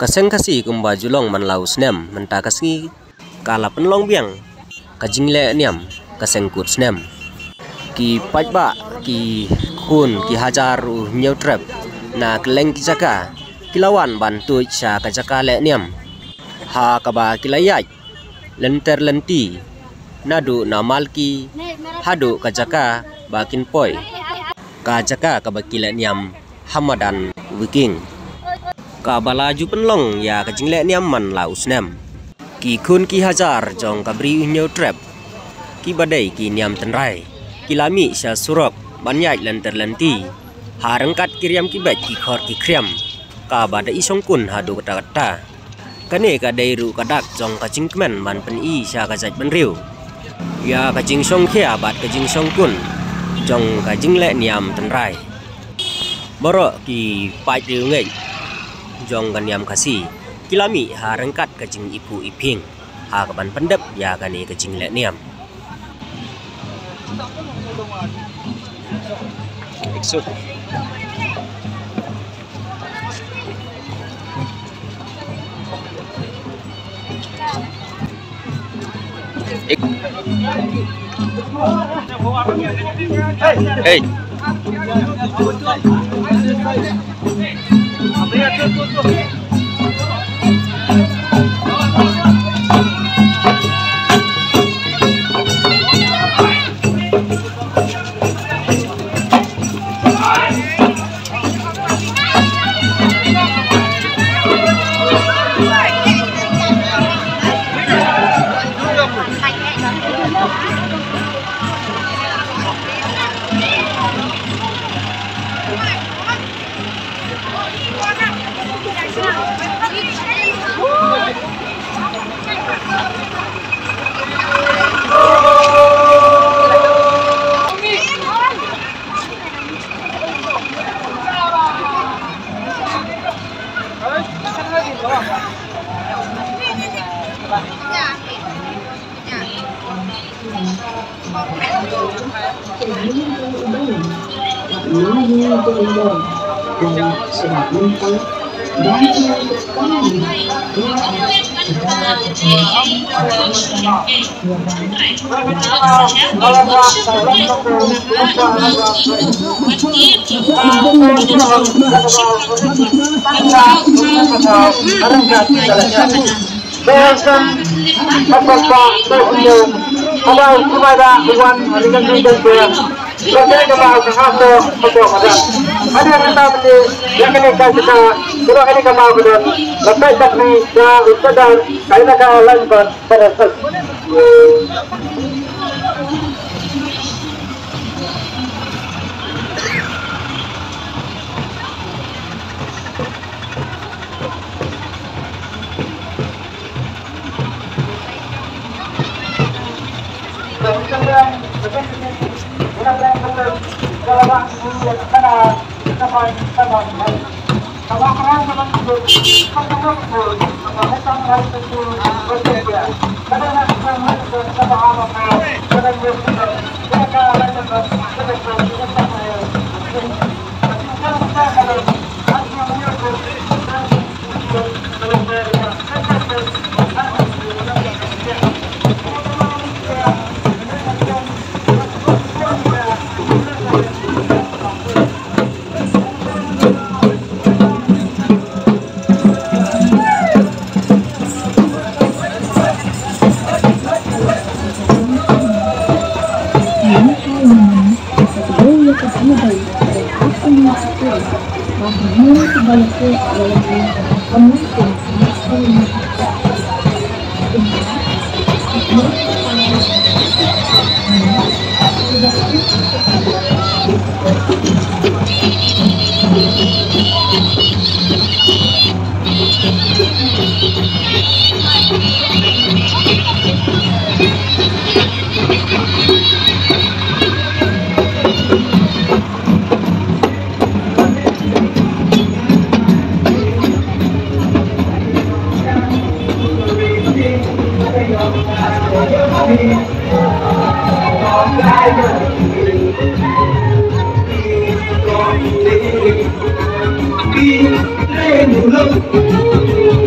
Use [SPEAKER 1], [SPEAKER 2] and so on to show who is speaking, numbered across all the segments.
[SPEAKER 1] Kaseng kasi kumba julong man lau snem menta kasi kala penlong biang kajing le niam kaseng kut snem ki pajba ki kun ki hajar nyau trap na keleng ki jaka kilawan bantu cha ka jaka le niam ha kaba kilayaj lenter lenti nadu namal ki hadu ka jaka bakin poi ka jaka ka bakile niam hamadan wiking ka balaju penlong ya kajing le niam man lau snem ki kun ki hajar jong kabri nyau trap ki badai ki niam tenrai ki lami sya surok banyai lenter lenti harengkat kiriam ki bet ki khor ki kriam ka bada isong kun hadu kata kata kane ka dairu kadak jong kajing kemen ban pen i sya kajat benriu ya kajing song khia bat kajing song kun jong kajing le niam tenrai borok ki pai riu ngei jong kaniam kasi kilami harengkat kajing ipu iping ha kaban pendep ya kani kajing le niam iksut hey
[SPEAKER 2] Hãy subscribe cho kênh Ghiền Mì Gõ để không bỏ lỡ những video hấp dẫn.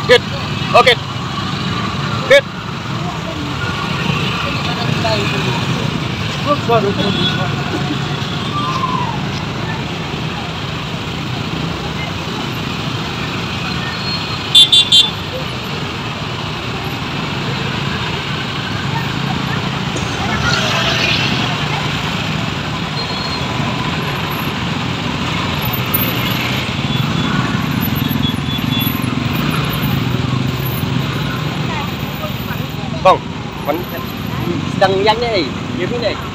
[SPEAKER 1] Good. Okay. Good. Bang, sedang yang ni, ni ni.